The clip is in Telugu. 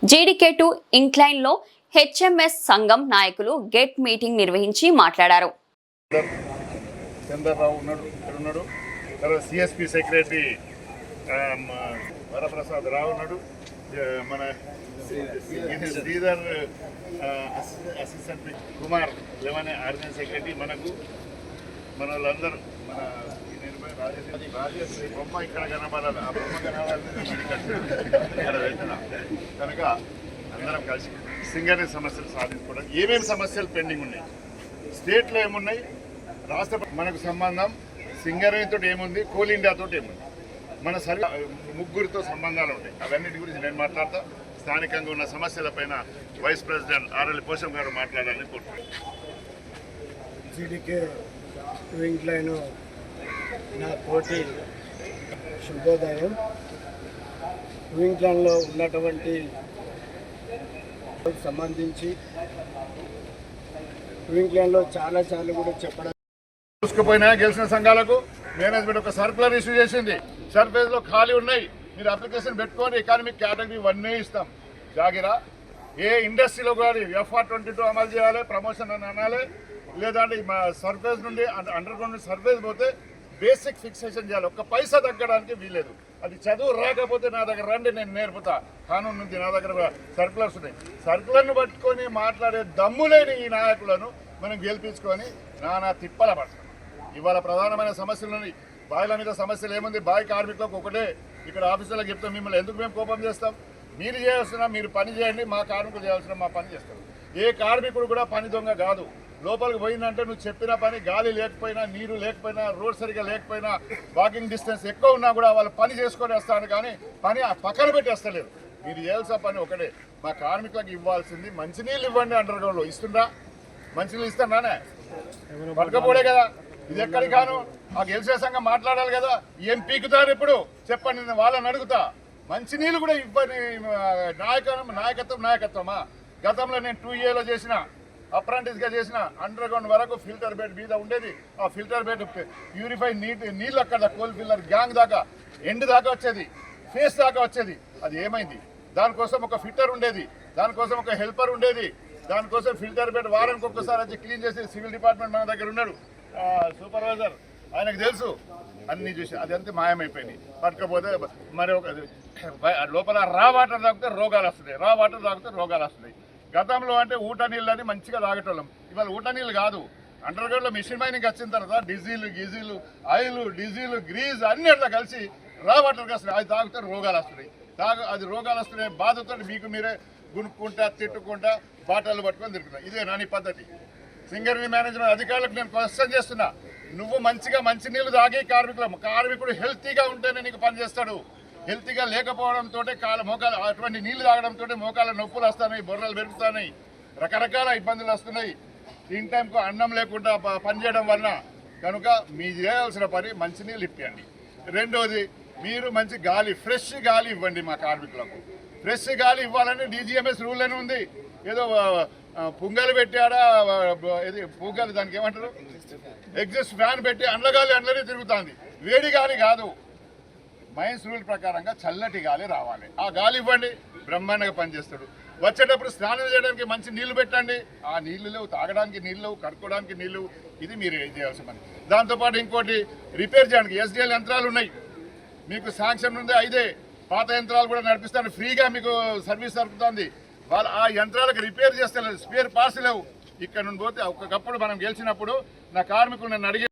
జీడీకే2 ఇంక్లైన్లో హెచ్ఎంఎస్ సంఘం నాయకులు గెట్ మీటింగ్ నిర్వహించి మాట్లాడారు. చంద్రరావు ఉన్నాడు, తర్వాత సిఎస్పి సెక్రటరీ వరప్రసాద్ రావు ఉన్నాడు, మన Sridhar assistant Kumar eleven organise secretary, మన వాళ్ళందరూ రాజేష్ బొమ్మ ఇక్కడ కనబడాలి, ఆ బొమ్మ కనబడాలి ఇక్కడ వెళ్తున్నా కనుక అందరం కలిసి సింగరేణి సమస్యలు సాధించుకోవడానికి ఏమేమి సమస్యలు పెండింగ్ ఉన్నాయి, స్టేట్లో ఏమున్నాయి, రాష్ట్ర మనకు సంబంధం సింగరేణితో ఏముంది, కోల్ ఇండియాతో ఏముంది, మన ముగ్గురితో సంబంధాలు ఉంటాయి. అవన్నిటి గురించి నేను మాట్లాడతా. స్థానికంగా ఉన్న సమస్యలపైన వైస్ ప్రెసిడెంట్ ఆర్ఎల్ పోషం గారు మాట్లాడాలని కోరుతున్నాను. జీడీకే ఇంక్లైన్ నా కోటి శుభోదయం. ఇంక్లైన్లో ఉన్నటువంటి సంబంధించి ఇంక్లైన్లో చాలా కూడా చెప్పడం చూసుకుపోయినా గెలిచిన సంఘాలకు మేనేజ్మెంట్ ఒక సర్కులర్ ఇష్యూ చేసింది. సర్ఫేస్లో ఖాళీ ఉన్నాయి, మీరు అప్లికేషన్ పెట్టుకొని ఎకానమిక్ కేటగిరీ 1 ఇస్తాం. జాగిరా ఏ ఇండస్ట్రీలో కానీ FR22 అమలు చేయాలి, ప్రమోషన్ అని అనాలి, లేదంటే సర్ఫేస్ నుండి అండర్ గ్రౌండ్ సర్ఫేస్ పోతే బేసిక్ ఫిక్సేషన్ చేయాలి. ఒక్క పైసా తగ్గడానికి వీలేదు. అది చదువు రాకపోతే నా దగ్గర రండి, నేను నేర్పుతా. కానూన్ నుంచి నా దగ్గర సర్కులర్స్ ఉన్నాయి. సర్కులర్ను పట్టుకొని మాట్లాడే దమ్ము లేని ఈ నాయకులను మనం గెలిపించుకొని నానా తిప్పల పడతాం. ఇవాళ ప్రధానమైన సమస్యలు బాయిల మీద సమస్యలు ఏముంది, బాయి కార్మికులకు ఒకటే ఇక్కడ ఆఫీసులకు చెప్తాం, మిమ్మల్ని ఎందుకు మేము కోపం చేస్తాం, మీరు చేయాల్సిన మీరు పని చేయండి, మా కార్మికులు చేయాల్సిన మా పని చేస్తారు. ఏ కార్మికుడు కూడా పని దొంగ కాదు. లోపలికి పోయిందంటే నువ్వు చెప్పిన పని గాలి లేకపోయినా, నీరు లేకపోయినా, రోడ్ సరిగా లేకపోయినా, వాకింగ్ డిస్టెన్స్ ఎక్కువ ఉన్నా కూడా వాళ్ళు పని చేసుకొని వస్తాను, కానీ పని పక్కన పెట్టేస్తలేరు. మీరు చేయాల్సిన పని ఒకటే, మా కార్మికులకు ఇవ్వాల్సింది మంచినీళ్ళు ఇవ్వండి. అండర్ గ్రౌండ్లో ఇస్తుందా? మంచినీళ్ళు ఇస్తానే పడకపోడే కదా. ఇది ఎక్కడికి కాను ఆ గెలిచే సంఘం మాట్లాడాలి కదా. ఏం పీకుతారు ఇప్పుడు చెప్పండి, నేను వాళ్ళని అడుగుతా. మంచినీళ్ళు కూడా ఇవ్వని నాయకత్వమా? గతంలో నేను 2 చేసిన, అప్రెంటిస్గా చేసిన, అండర్ గ్రౌండ్ వరకు ఫిల్టర్ బెడ్ మీద ఉండేది. ఆ ఫిల్టర్ బెడ్ ప్యూరిఫై నీళ్ళు అక్కడ కోల్ ఫిల్లర్ గ్యాంగ్ దాకా ఎండ్ దాకా వచ్చేది, ఫేస్ దాకా వచ్చేది. అది ఏమైంది? దానికోసం ఒక ఫిట్టర్ ఉండేది, దానికోసం ఒక హెల్పర్ ఉండేది, దానికోసం ఫిల్టర్ బెడ్ వారానికి ఒక్కసారి వచ్చి క్లీన్ చేసి సివిల్ డిపార్ట్మెంట్ మన దగ్గర ఉన్నాడు సూపర్వైజర్, ఆయనకు తెలుసు. అన్నీ చూసి అది అంతే మాయమైపోయినాయి. పట్టకపోతే మరి ఒక లోపల రా వాటర్ తాగితే రోగాలు వస్తున్నాయి. గతంలో అంటే ఊట నీళ్ళు అని మంచిగా తాగేటోళ్ళం. ఇవాళ ఊట నీళ్ళు కాదు, అండర్ గ్రౌండ్లో మిషన్ మైనింగ్ వచ్చిన తర్వాత డీజిల్ ఆయిల్ డీజిల్ గ్రీజ్ అన్ని అట్లా కలిసి రా వాటర్కి వస్తున్నాయి. అది తాగితే రోగాలు వస్తున్నాయి. అది రోగాలు వస్తున్నాయి బాధతో మీకు మీరే గునుక్కుంటా తిట్టుకుంటా బాటలు పట్టుకొని తిరుగుతున్నా. ఇదే నాని పద్ధతి. సింగరేణి మేనేజ్మెంట్ అధికారులకు నేను క్వశ్చన్ చేస్తున్నా, నువ్వు మంచిగా మంచినీళ్ళు తాగి కార్మికుడు హెల్తీగా ఉంటేనే నీకు పని చేస్తాడు. హెల్తీగా లేకపోవడంతో మోకాలు అటువంటి నీళ్లు తాగడంతో మోకాల నొప్పులు వస్తున్నాయి, బొర్రలు పెరుగుతున్నాయి, రకరకాల ఇబ్బందులు వస్తున్నాయి. ఇన్ టైంకు అన్నం లేకుండా పనిచేయడం వలన. కనుక మీరు చేయాల్సిన పని మంచినీళ్ళు ఇప్పియండి. రెండోది, మీరు మంచి గాలి, ఫ్రెష్ గాలి ఇవ్వండి మా కార్మికులకు. ఫ్రెష్ గాలి ఇవ్వాలని DGMS రూల్ అని ఉంది. ఏదో పుంగలు పెట్టాడా, ఇది పుంగలు దానికి ఏమంటారు, ఎగ్జిస్ట్ ఫ్యాన్ పెట్టి అండ్లగాలి అండ్లనే తిరుగుతుంది. వేడి గాలి కాదు, మైన్స్ రూల్ ప్రకారంగా చల్లటి గాలి రావాలి. ఆ గాలి ఇవ్వండి, బ్రహ్మాండంగా పనిచేస్తాడు. వచ్చేటప్పుడు స్నానం చేయడానికి మంచి నీళ్లు పెట్టండి. ఆ నీళ్లు లేవు, తాగడానికి నీళ్ళు లేవు, కడుక్కోవడానికి నీళ్ళు. ఇది మీరు ఏం చేయాల్సిన పని. దాంతోపాటు ఇంకోటి, రిపేర్ చేయడానికి SDL యంత్రాలు ఉన్నాయి, మీకు శాంక్షన్ ఉంది. అయితే పాత యంత్రాలు కూడా నడిపిస్తాను, ఫ్రీగా మీకు సర్వీస్ దొరుకుతుంది. వాళ్ళు ఆ యంత్రాలకు రిపేర్ చేస్తే స్పేర్ పార్ట్స్ లేవు. ఇక్కడ నుండి పోతే ఒకప్పుడు మనం గెలిచినప్పుడు నా కార్మికులు నన్ను అడిగి